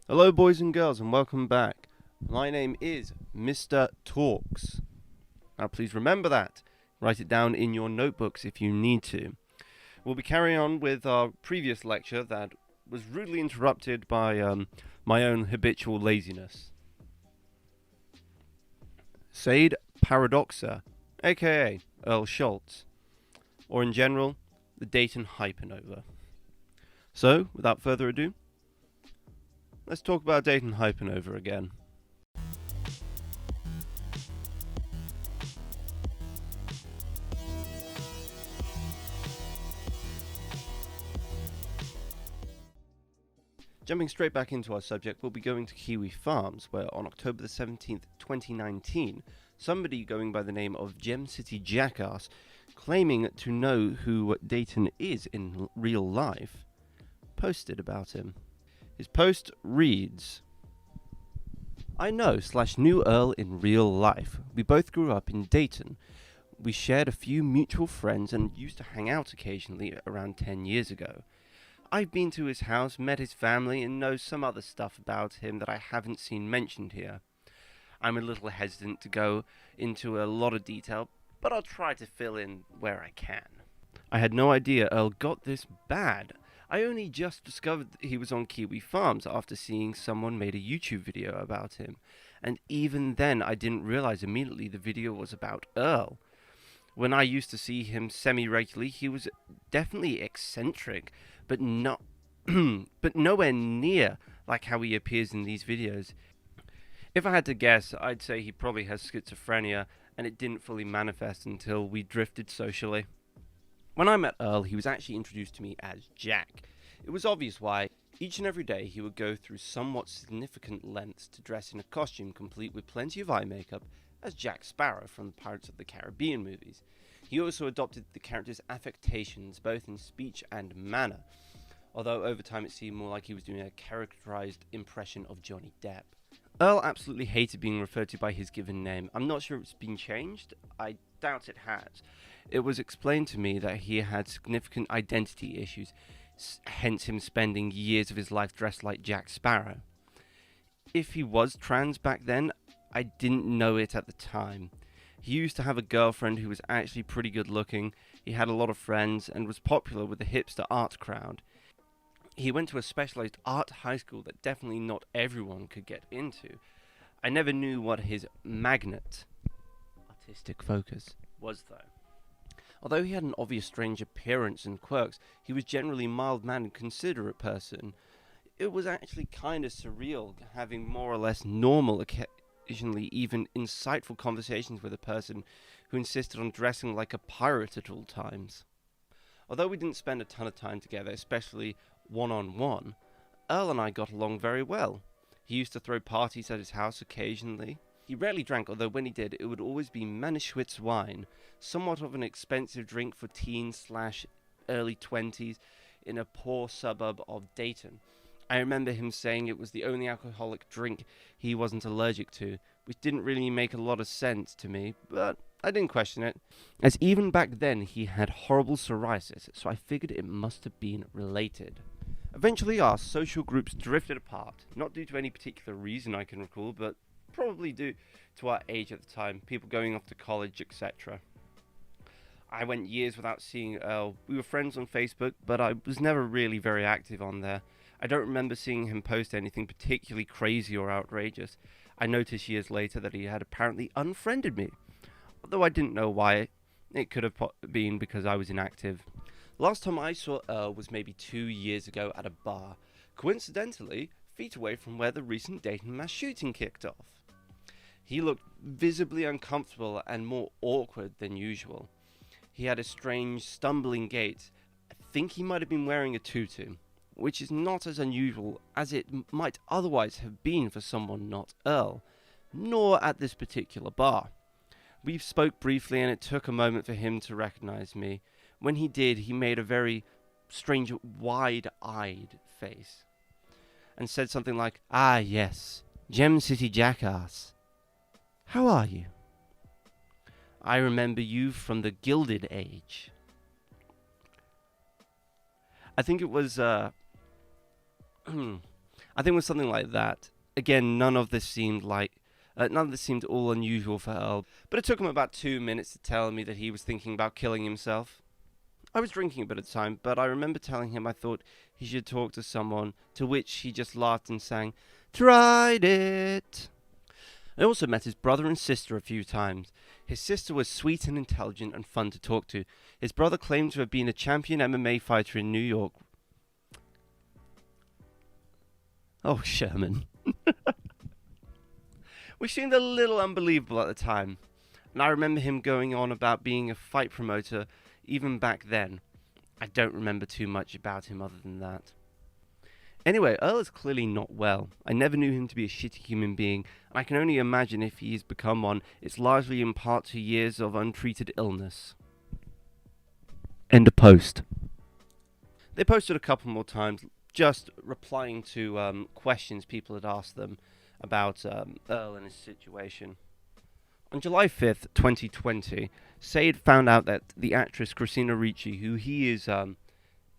Hello, boys and girls, and welcome back. My name is Mr. Talks. Now, please remember that. Write it down in your notebooks if you need to. We'll be carrying on with our previous lecture that was rudely interrupted by my own habitual laziness. Sade Paradoxa, aka Earl Schultz, or in general, the Dayton Hypernova. So, without further ado, let's talk about Dayton Hypernova again. Jumping straight back into our subject, we'll be going to Kiwi Farms, where on October the 17th, 2019, somebody going by the name of Gem City Jackass, claiming to know who Dayton is in real life, posted about him. His post reads, I know/knew Earl in real life. We both grew up in Dayton. We shared a few mutual friends and used to hang out occasionally around 10 years ago. I've been to his house, met his family, and know some other stuff about him that I haven't seen mentioned here. I'm a little hesitant to go into a lot of detail, but I'll try to fill in where I can. I had no idea Earl got this bad. I only just discovered that he was on Kiwi Farms after seeing someone made a YouTube video about him, and even then I didn't realize immediately the video was about Earl. When I used to see him semi-regularly, he was definitely eccentric, but not but nowhere near like how he appears in these videos. If I had to guess, I'd say he probably has schizophrenia, and it didn't fully manifest until we drifted socially. When I met Earl, he was actually introduced to me as Jack. It was obvious why. Each and every day he would go through somewhat significant lengths to dress in a costume complete with plenty of eye makeup as Jack Sparrow from the Pirates of the Caribbean movies. He also adopted the character's affectations both in speech and manner, although over time it seemed more like he was doing a characterized impression of Johnny Depp. Earl absolutely hated being referred to by his given name. I'm not sure if it's been changed. I doubt it has. It was explained to me that he had significant identity issues, hence him spending years of his life dressed like Jack Sparrow. If he was trans back then, I didn't know it at the time. He used to have a girlfriend who was actually pretty good looking, he had a lot of friends, and was popular with the hipster art crowd. He went to a specialized art high school that definitely not everyone could get into. I never knew what his magnet, artistic focus, was though. Although he had an obvious strange appearance and quirks, he was generally mild-mannered, considerate person. It was actually kind of surreal having more or less normal, occasionally even insightful conversations with a person who insisted on dressing like a pirate at all times. Although we didn't spend a ton of time together, especially one-on-one, Earl and I got along very well. He used to throw parties at his house occasionally. He rarely drank, although when he did, it would always be Manischewitz wine, somewhat of an expensive drink for teens/early 20s in a poor suburb of Dayton. I remember him saying it was the only alcoholic drink he wasn't allergic to, which didn't really make a lot of sense to me, but I didn't question it, as even back then he had horrible psoriasis, so I figured it must have been related. Eventually our social groups drifted apart, not due to any particular reason I can recall, but probably due to our age at the time, people going off to college, etc. I went years without seeing Earl. We were friends on Facebook, but I was never really very active on there. I don't remember seeing him post anything particularly crazy or outrageous. I noticed years later that he had apparently unfriended me, although I didn't know why. It could have been because I was inactive. Last time I saw Earl was maybe 2 years ago at a bar, coincidentally feet away from where the recent Dayton mass shooting kicked off. He looked visibly uncomfortable and more awkward than usual. He had a strange, stumbling gait. I think he might have been wearing a tutu, which is not as unusual as it might otherwise have been for someone not Earl, nor at this particular bar. We spoke briefly and it took a moment for him to recognize me. When he did, he made a very strange, wide-eyed face and said something like, "Ah, yes, Gem City Jackass. How are you? I remember you from the Gilded Age." I think it was, I think it was something like that. Again, none of this seemed all unusual for Earl, but it took him about 2 minutes to tell me that he was thinking about killing himself. I was drinking a bit at the time, but I remember telling him I thought he should talk to someone, to which he just laughed and sang, "Tried it." I also met his brother and sister a few times. His sister was sweet and intelligent and fun to talk to. His brother claimed to have been a champion MMA fighter in New York. Oh, Sherman. Which seemed a little unbelievable at the time. And I remember him going on about being a fight promoter even back then. I don't remember too much about him other than that. Anyway, Earl is clearly not well. I never knew him to be a shitty human being, and I can only imagine if he's become one, it's largely in part to years of untreated illness. End of post. They posted a couple more times, just replying to questions people had asked them about Earl and his situation. On July 5th, 2020, Said found out that the actress Christina Ricci, who he is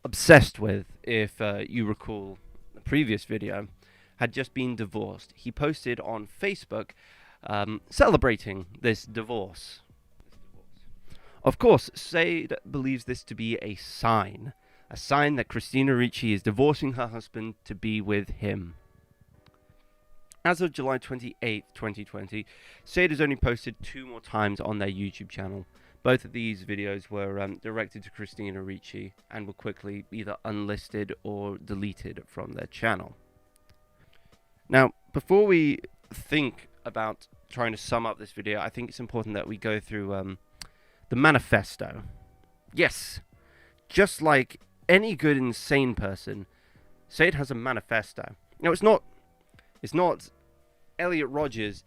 obsessed with, if you recall the previous video, had just been divorced. He posted on Facebook celebrating this divorce. Of course, Said believes this to be a sign that Christina Ricci is divorcing her husband to be with him. As of July 28th, 2020, Said has only posted 2 more times on their YouTube channel. Both of these videos were directed to Christina Ricci and were quickly either unlisted or deleted from their channel. Now, before we think about trying to sum up this video, I think it's important that we go through the manifesto. Yes, just like any good insane person, Said has a manifesto. Now, it's not Elliot Rodgers'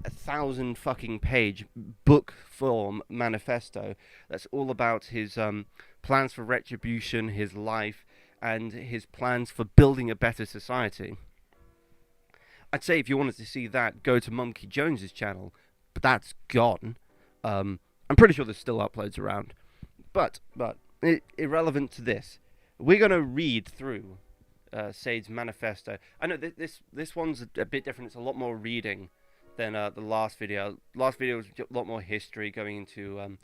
1,000 fucking page book form manifesto that's all about his plans for retribution, his life, and his plans for building a better society. I'd say if you wanted to see that, go to Monkey Jones's channel, but that's gone. I'm pretty sure there's still uploads around, but irrelevant to this, we're gonna read through Said's manifesto. I know this one's a bit different. It's a lot more reading than the last video. Last video was a lot more history, going into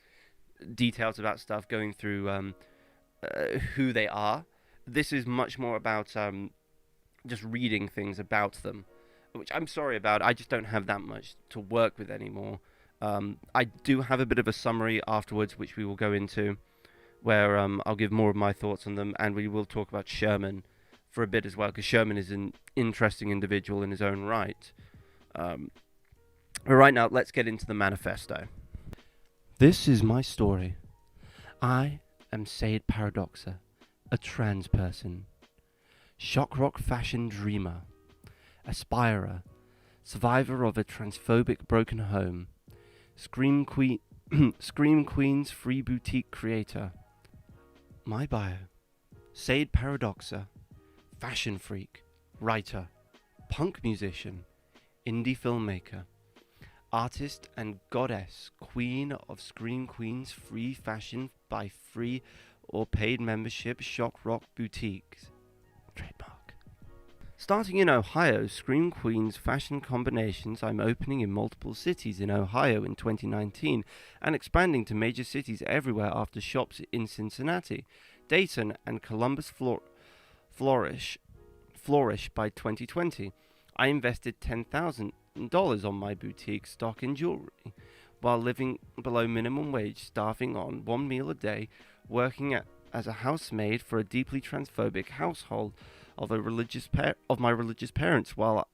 details about stuff, going through who they are. This is much more about just reading things about them, which I'm sorry about. I just don't have that much to work with anymore. I do have a bit of a summary afterwards, which we will go into, where I'll give more of my thoughts on them, and we will talk about Sherman for a bit as well, because Sherman is an interesting individual in his own right. But right now, let's get into the manifesto. This is my story. I am Said Paradoxa, a trans person, shock rock fashion dreamer, aspirer, survivor of a transphobic broken home, Scream Queen's free boutique creator. My bio: Said Paradoxa, fashion freak, writer, punk musician, indie filmmaker, artist and goddess, queen of Scream Queen's free fashion by free or paid membership shock rock boutiques. Trademark. Starting in Ohio, Scream Queen's fashion combinations I'm opening in multiple cities in Ohio in 2019 and expanding to major cities everywhere after shops in Cincinnati, Dayton and Columbus flourish by 2020. I invested $10,000 on my boutique stock and jewelry while living below minimum wage, starving on one meal a day, working as a housemaid for a deeply transphobic household of my religious parents while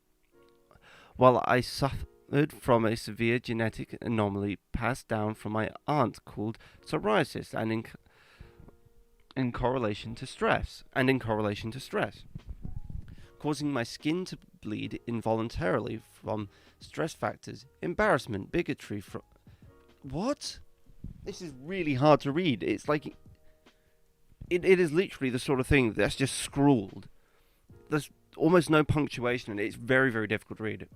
I suffered from a severe genetic anomaly passed down from my aunt called psoriasis and in correlation to stress, causing my skin to bleed involuntarily from stress factors, embarrassment, bigotry from... What? This is really hard to read. It's like... It is literally the sort of thing that's just scrawled. There's almost no punctuation in it. It's very, very difficult to read.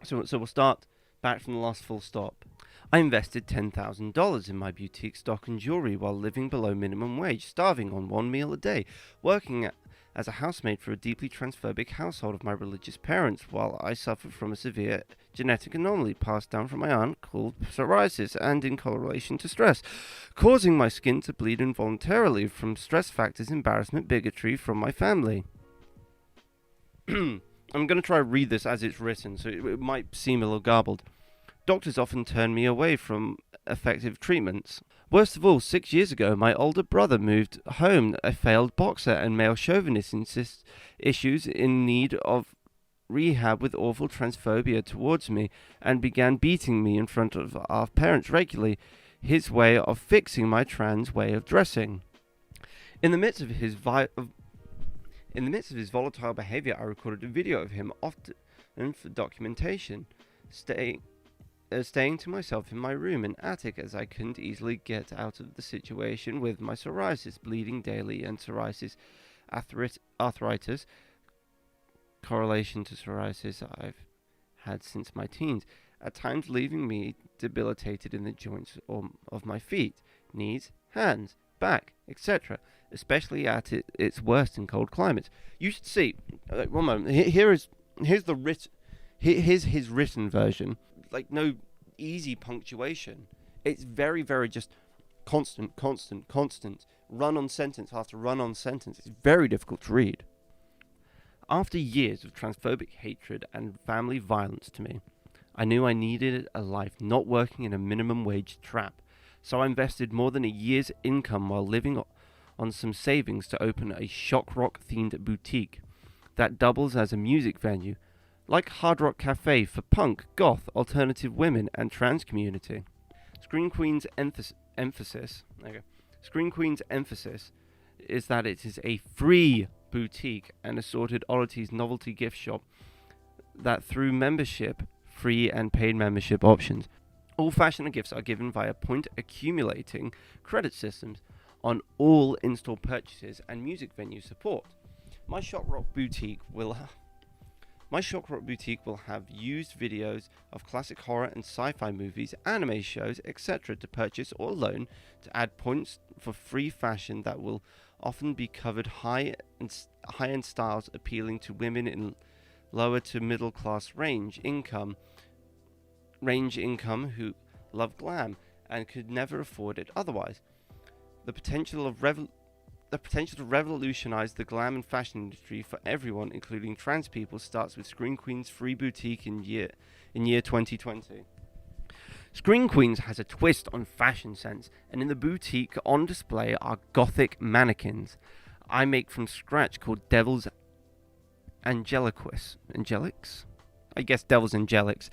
So we'll start back from the last full stop. I invested $10,000 in my boutique stock and jewelry while living below minimum wage, starving on one meal a day, working as a housemaid for a deeply transphobic household of my religious parents, while I suffered from a severe genetic anomaly passed down from my aunt called psoriasis and in correlation to stress, causing my skin to bleed involuntarily from stress factors, embarrassment, bigotry from my family. I'm going to try to read this as it's written, so it might seem a little garbled. Doctors often turn me away from effective treatments. Worst of all, 6 years ago, my older brother moved home, a failed boxer and male chauvinist, insists issues in need of rehab with awful transphobia towards me, and began beating me in front of our parents regularly, his way of fixing my trans way of dressing. In the midst of his volatile behavior, I recorded a video of him, often for documentation, staying to myself in my room and attic, as I couldn't easily get out of the situation with my psoriasis, bleeding daily, and psoriasis arthritis, correlation to psoriasis I've had since my teens, at times leaving me debilitated in the joints of my feet, knees, hands, back, etc., especially at its worst in cold climates. You should see, one moment, here's his written version. Like, no easy punctuation. It's very, very just constant, run on sentence after run on sentence. It's very difficult to read. After years of transphobic hatred and family violence to me, I knew I needed a life not working in a minimum wage trap, so I invested more than a year's income while living on some savings to open a shock rock themed boutique that doubles as a music venue, like Hard Rock Cafe for punk, goth, alternative women, and trans community. Scream Queen's emphasis is that it is a free boutique and assorted oddities novelty gift shop that through membership, free and paid membership options, all fashion and gifts are given via point accumulating credit systems on all in-store purchases and music venue support. My Shock Rock Boutique will have used videos of classic horror and sci-fi movies, anime shows, etc. to purchase or loan to add points for free fashion that will often be covered high-end styles appealing to women in lower to middle class range income who love glam and could never afford it otherwise. The potential to revolutionize the glam and fashion industry for everyone, including trans people, starts with Scream Queen's free boutique in year 2020. Scream Queens has a twist on fashion sense, and in the boutique on display are gothic mannequins I make from scratch called Devil's Angelics? I guess Devil's Angelics.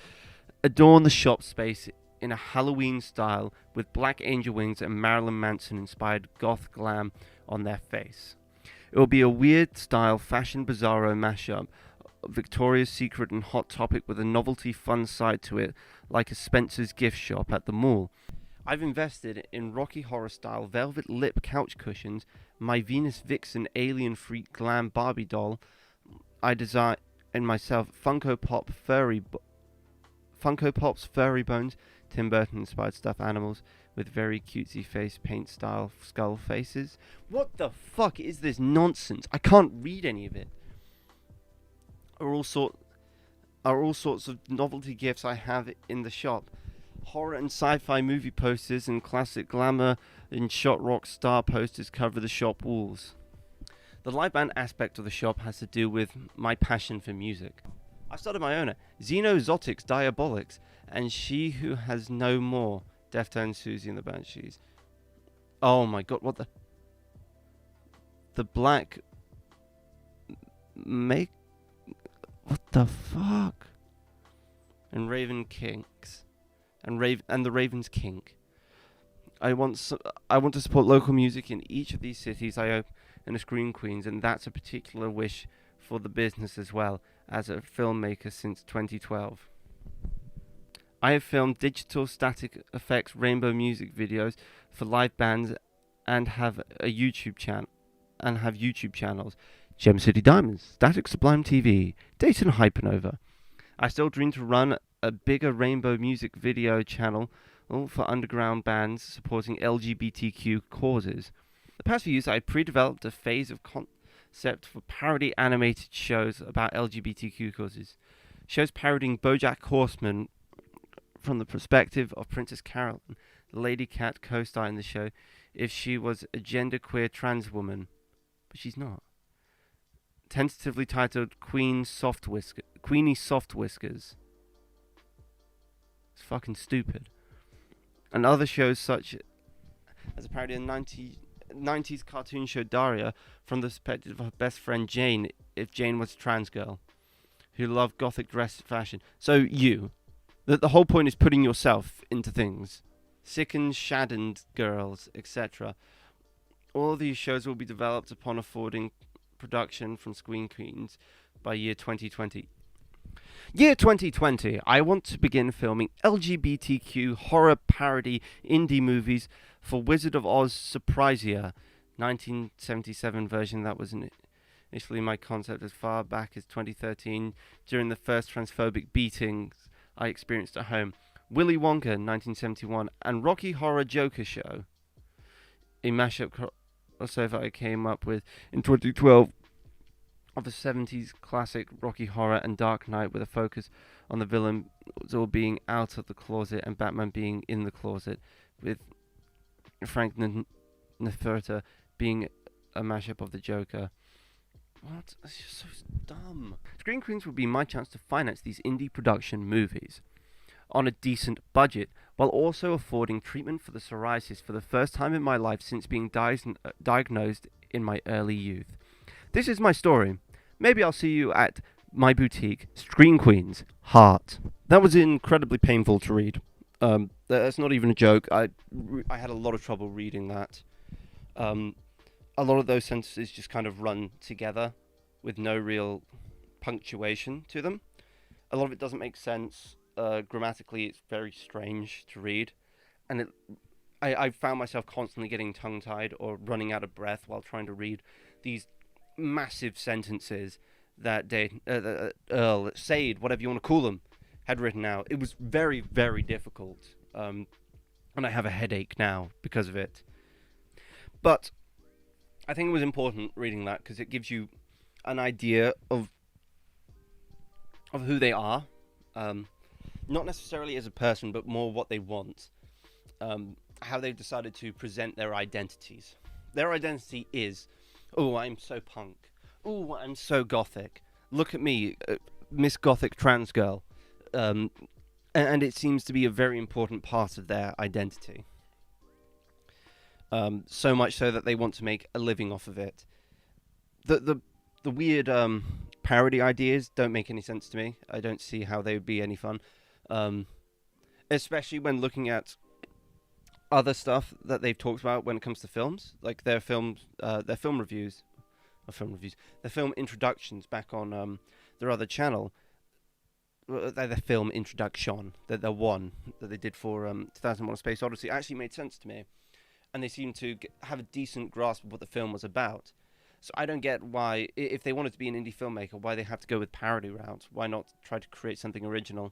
Adorn the shop space in a Halloween style with black angel wings and Marilyn Manson inspired goth glam on their face. It will be a weird style fashion bizarro mashup, Victoria's Secret and Hot Topic with a novelty fun side to it, like a Spencer's gift shop at the mall. I've invested in Rocky Horror style velvet lip couch cushions, my Venus Vixen alien freak glam Barbie doll I designed myself, Funko Pop's furry bones, Tim Burton inspired stuffed animals with very cutesy face paint style skull faces. What the fuck is this nonsense? I can't read any of it. Are all sorts of novelty gifts I have in the shop. Horror and sci-fi movie posters and classic glamour and shot rock star posters cover the shop walls. The live band aspect of the shop has to do with my passion for music. I started my own, Xenozotics Diabolics, and She Who Has No More, Deftones, Susie and the Banshees. Oh my god, what the Black... What the fuck? And Raven Kinks. And the Raven's Kink. I want to support local music in each of these cities I open a Scream Queens, and that's a particular wish for the business as well, as a filmmaker since 2012. I have filmed digital static effects rainbow music videos for live bands and have YouTube channels. Gem City Diamonds, Static Sublime TV, Dayton Hypernova. I still dream to run a bigger rainbow music video channel for underground bands supporting LGBTQ causes. The past few years I pre-developed a phase of concept for parody animated shows about LGBTQ causes. Shows parodying BoJack Horseman from the perspective of Princess Carolyn, the Lady Cat co-star in the show, if she was a genderqueer trans woman, but she's not. Tentatively titled Queenie Soft Whiskers. It's fucking stupid. And other shows such as a parody of 90s cartoon show Daria from the perspective of her best friend Jane, if Jane was a trans girl who loved gothic dress fashion. So the whole point is putting yourself into things. Sickened, shaddened girls, etc. All these shows will be developed upon affording production from Screen Queens by year 2020. Year 2020, I want to begin filming LGBTQ horror parody indie movies for Wizard of Oz Surprise-ia, 1977 version that was initially my concept as far back as 2013 during the first transphobic beatings I experienced at home. Willy Wonka, 1971, and Rocky Horror Joker Show, a mashup crossover I came up with in 2012 of the 70s classic Rocky Horror and Dark Knight, with a focus on the villain all being out of the closet and Batman being in the closet, with Frank Neferta being a mashup of the Joker. What? It's just so dumb. Screen Queens would be my chance to finance these indie production movies on a decent budget, while also affording treatment for the psoriasis for the first time in my life since being diagnosed in my early youth. This is my story. Maybe I'll see you at my boutique, Screen Queens, Heart. That was incredibly painful to read. That's not even a joke. I had a lot of trouble reading that. A lot of those sentences just kind of run together with no real punctuation to them. A lot of it doesn't make sense. Grammatically, it's very strange to read. And I found myself constantly getting tongue-tied or running out of breath while trying to read these massive sentences that Earl, Sade, whatever you want to call them, had written out. It was very, very difficult. And I have a headache now because of it. But I think it was important reading that because it gives you an idea of who they are. Not necessarily as a person, but more what they want. How they've decided to present their identities. Their identity is, oh, I'm so punk. Oh, I'm so gothic. Look at me, Miss Gothic trans girl. And it seems to be a very important part of their identity. So much so that they want to make a living off of it. The weird parody ideas don't make any sense to me. I don't see how they would be any fun. Especially when looking at other stuff that they've talked about when it comes to films, like their film reviews, their film introductions back on their other channel. Their film introduction, the one that they did for 2001: A Space Odyssey, actually made sense to me, and they seem to have a decent grasp of what the film was about. So I don't get why, if they wanted to be an indie filmmaker, why they have to go with parody route. Why not try to create something original?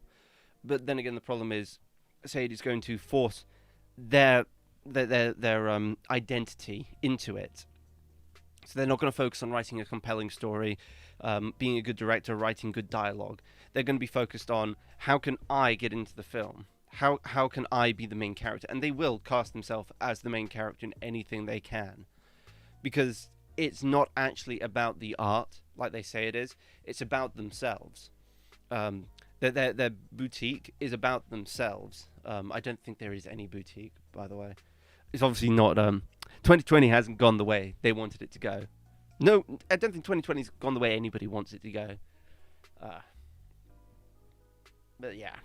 But then again, the problem is, Sade is going to force their identity into it. So they're not going to focus on writing a compelling story, being a good director, writing good dialogue. They're going to be focused on, how can I get into the film? How can I be the main character? And they will cast themselves as the main character in anything they can. Because it's not actually about the art, like they say it is. It's about themselves. Their boutique is about themselves. I don't think there is any boutique, by the way. It's obviously not... 2020 hasn't gone the way they wanted it to go. No, I don't think 2020's gone the way anybody wants it to go. But yeah.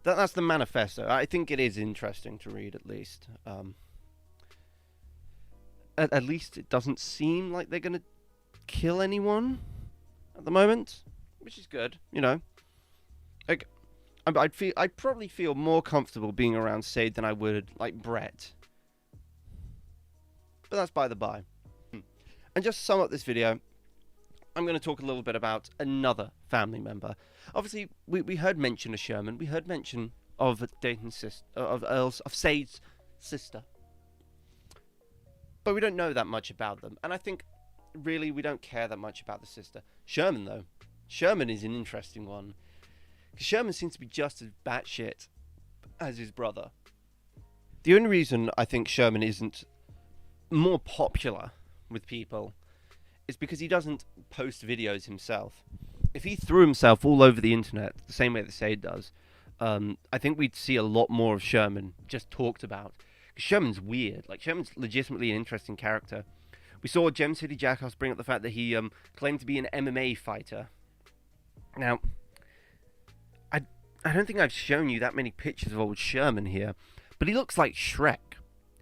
That's the manifesto. I think it is interesting to read, at least. At least it doesn't seem like they're going to kill anyone at the moment, which is good, you know. Like, I'd probably feel more comfortable being around Sade than I would, like, Brett. But that's by the by. And just to sum up this video, I'm going to talk a little bit about another family member. Obviously, we heard mention of Sherman. We heard mention of Dayton's sister, of Sade's sister. But we don't know that much about them. And I think really, we don't care that much about the sister. Sherman, though. Sherman is an interesting one. Because Sherman seems to be just as batshit as his brother. The only reason I think Sherman isn't more popular with people is because he doesn't post videos himself. If he threw himself all over the internet, the same way that Sade does, I think we'd see a lot more of Sherman just talked about. Sherman's weird. Like, Sherman's legitimately an interesting character. We saw Gem City Jackass bring up the fact that he claimed to be an MMA fighter. Now, I don't think I've shown you that many pictures of old Sherman here, but he looks like Shrek.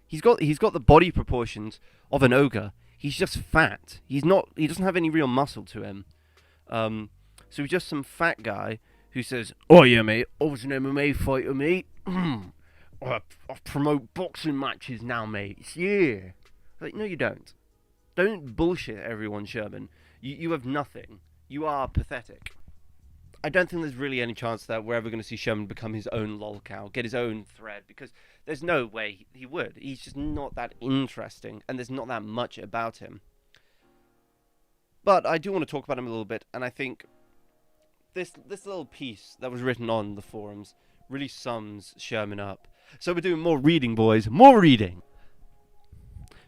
He's got the body proportions of an ogre. He's just fat. He doesn't have any real muscle to him. So he's just some fat guy who says, "Oh yeah, mate, I was an MMA fighter, mate. I promote boxing matches now, mate. Yeah." Like, no, you don't. Don't bullshit everyone, Sherman. You have nothing. You are pathetic. I don't think there's really any chance that we're ever going to see Sherman become his own lolcow, get his own thread, because there's no way he would. He's just not that interesting, and there's not that much about him. But I do want to talk about him a little bit, and I think this little piece that was written on the forums really sums Sherman up. So we're doing more reading, boys. More reading!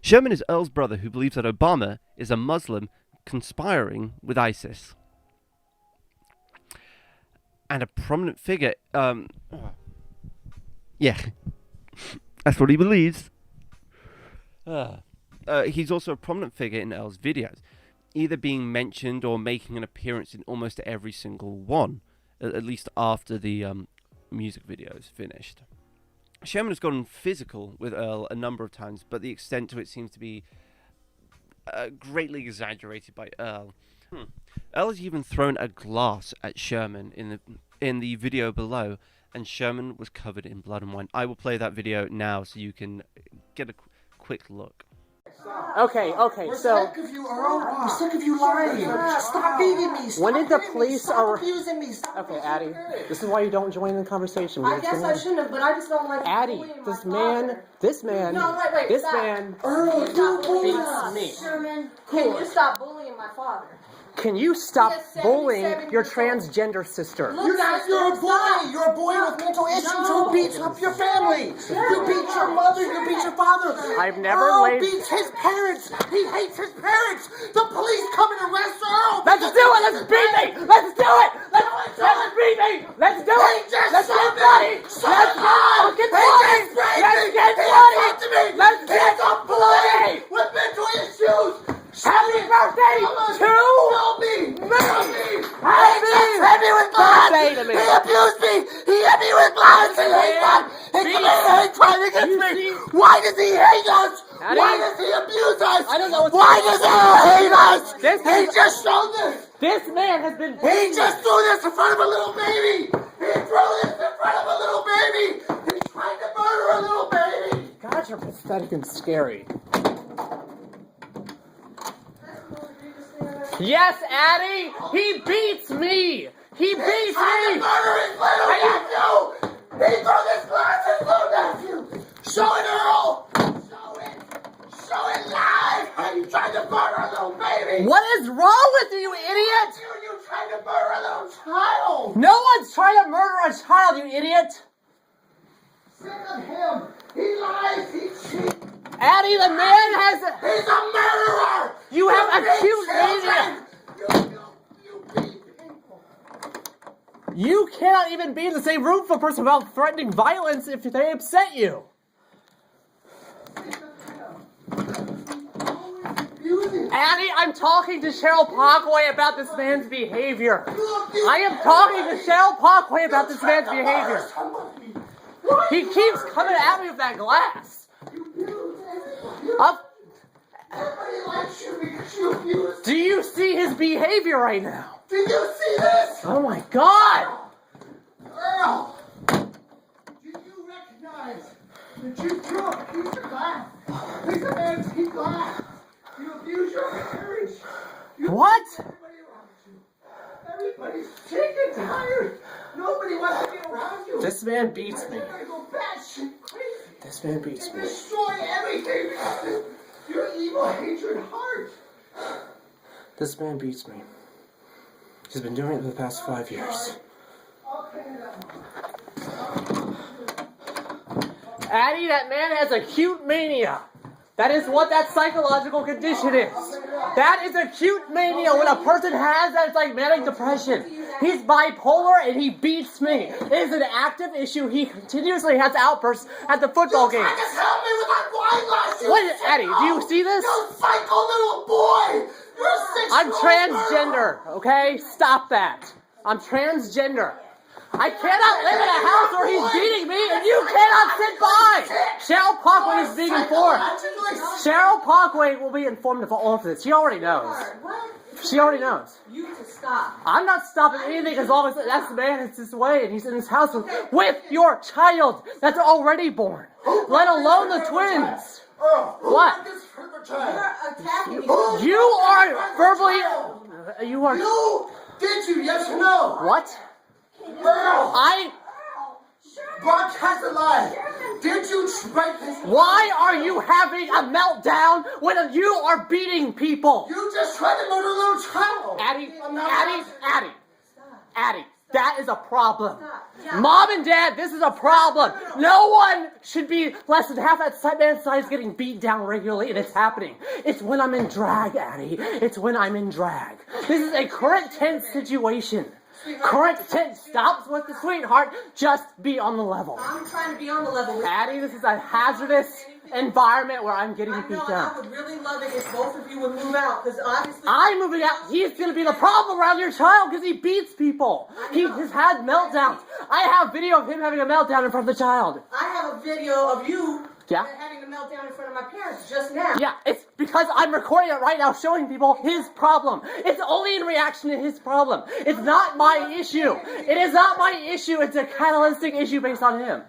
Sherman is Earl's brother who believes that Obama is a Muslim conspiring with ISIS. And a prominent figure, yeah, that's what he believes. He's also a prominent figure in Earl's videos, either being mentioned or making an appearance in almost every single one, at least after the music video is finished. Sherman has gotten physical with Earl a number of times, but the extent to it seems to be greatly exaggerated by Earl. Earl has even thrown a glass at Sherman in the video below, and Sherman was covered in blood and wine. I will play that video now so you can get a quick look. Okay, We're so... sick of you, Earl. We're sick of you lying. Stop beating me. Stop when did the hitting police... me. Stop abusing me. Stop Okay, abusing Addie, me. this is why you don't join the conversation. I guess I shouldn't have, but I just don't like Addie, bullying this my man, father. this man, No, wait, this stop. man... Earl, you bully beats us. me. Sherman, can you stop bullying my father? Can you stop He is 77 bullying your years old. transgender sister? Look, You're a boy. You're a boy with mental issues who beats up your family. You beat your mother. You beat your father. I've never Earl laid... beats his parents. He hates his parents. The police come and arrest Earl. Let's do it! Let's beat me! Let's do it! Let's beat me! Let's do it! Let's get bloody! Let's get fucking bloody! Let's get bloody! Let's get bloody! With mental issues. Happy birthday to me! me! He just hit me with blood! Birthday to me! He abused me! He hit me with blood! He's trying to get me! Why does he hate us? Addie? Why does he abuse us? I don't know what's Why does he hate us? He This- just showed this! This man has been... He just threw this in front of a little baby! He threw this in front of a little baby! He's trying to murder a little baby! God, you're pathetic and scary. Yes, Addie! He beats me! He beats Trying to me! murder his little nephew! He threw this glass at his little nephew! Show it, Earl! Show it! Show it live! And you tried to murder a little baby! What is wrong with you, idiot? You tried to murder a little child! No one's trying to murder a child, you idiot! Sick of him! He lies! He cheats! Addie, the man has... He's a murderer! You have beat accused children! You beat people! You cannot even be in the same room for a person without threatening violence if they upset you. Addie, I'm talking to Cheryl Parkway about this man's behavior. I am talking to Cheryl Parkway about this man's behavior. He keeps coming at me with that glass. Do you see his behavior right now? Do you see this? Oh my God! Earl! Do you recognize that you threw a piece of glass? A piece of antique glass? You abuse your marriage. What? Everybody around you. Everybody's sick and tired. Nobody wants to be around you. This man beats me. You're gonna go batshit crazy. This man beats And me. destroy everything. Your evil hatred heart. This man beats me. He's been doing it for the past 5 years. Addie, that man has acute mania. That is what that psychological condition is. That is acute mania when a person has that. It's like manic depression. He's bipolar and he beats me. It is an active issue. He continuously has outbursts at the football game. Just help me with my wine glass, you What, Eddie, do you see this? You psycho little boy! You're a 6-year-old I'm girl. transgender, okay? Stop that. I'm transgender. I cannot live in a house where he's beating me and you cannot sit by. Cheryl Parkway is being informed. Cheryl Parkway will be informed of all of this. She already knows. She already knows. You to stop. I'm not stopping anything as long as that's the man, it's his way, and he's in his house with your child that's already born, let alone the twins. What? You're attacking me. You are verbally. You are. You? Did you? Yes or no? What? Girl! I. Broadcast it live. Did you write this? Why are you having a meltdown when you are beating people? You just tried to murder a little child. Addie, that is a problem. Mom and Dad, this is a problem. No one should be less than half that man's size getting beat down regularly, and it's happening. It's when I'm in drag, Addie. It's when I'm in drag. This is a current tense situation. Current tense stops with the sweetheart. Just be on the level. I'm trying to be on the level with Addie, this is a hazardous environment where I'm getting beat I down. would really love it if both of you would move out, because obviously... I'm moving out. He's going to be the problem around your child because he beats people. He has had meltdowns. I have video of him having a meltdown in front of the child. I have a video of you Yeah? having a meltdown in front of my parents just now. Yeah, it's because I'm recording it right now showing people his problem. It's only in reaction to his problem. It's not my issue. It is not my issue. It's a catalytic issue based on him.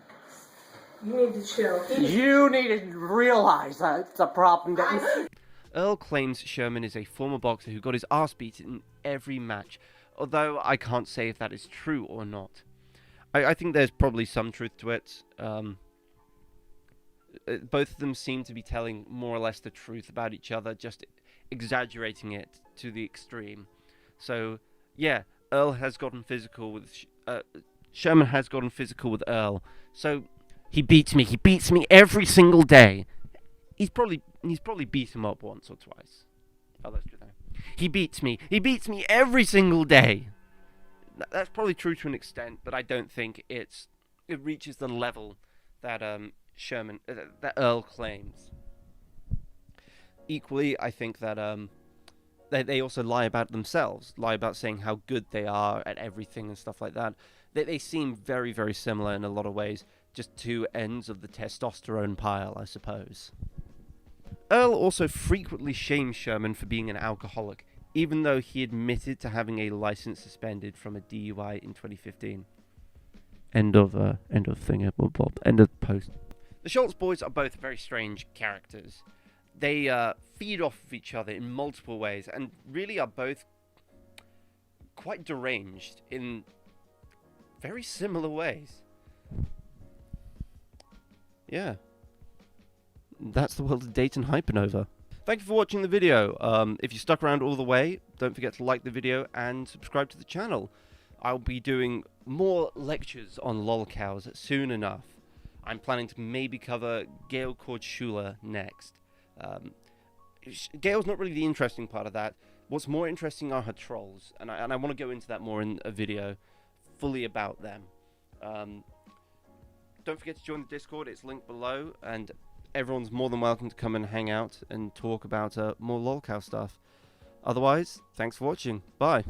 You need to chill. You need to realize that it's a problem. Earl claims Sherman is a former boxer who got his ass beaten in every match, although I can't say if that is true or not. I think there's probably some truth to it. Both of them seem to be telling more or less the truth about each other, just exaggerating it to the extreme. So, yeah, Earl has gotten physical with... Sherman has gotten physical with Earl. So, he beats me. He beats me every single day. He's probably beat him up once or twice. Oh, that's true. He beats me. He beats me every single day. That's probably true to an extent, but I don't think it reaches the level that that Earl claims. Equally, I think that they also lie about themselves, lie about saying how good they are at everything and stuff like that. They seem very, very similar in a lot of ways, just two ends of the testosterone pile, I suppose. Earl also frequently shames Sherman for being an alcoholic, even though he admitted to having a license suspended from a DUI in 2015. End of post. The Schultz boys are both very strange characters. They feed off of each other in multiple ways, and really are both quite deranged in very similar ways. Yeah. That's the world of Dayton Hypernova. Thank you for watching the video. If you stuck around all the way, don't forget to like the video and subscribe to the channel. I'll be doing more lectures on Lolcows soon enough. I'm planning to maybe cover Gail Cord-Schuler next. Gail's not really the interesting part of that. What's more interesting are her trolls, and I want to go into that more in a video fully about them. Don't forget to join the Discord, it's linked below, and everyone's more than welcome to come and hang out and talk about more Lolcow stuff. Otherwise, thanks for watching. Bye.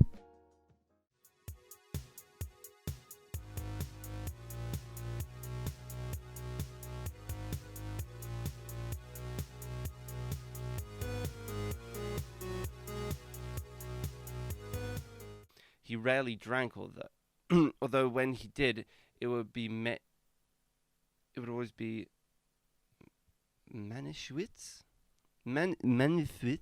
He rarely drank, although when he did, it would always be Manischwitz? Manifit?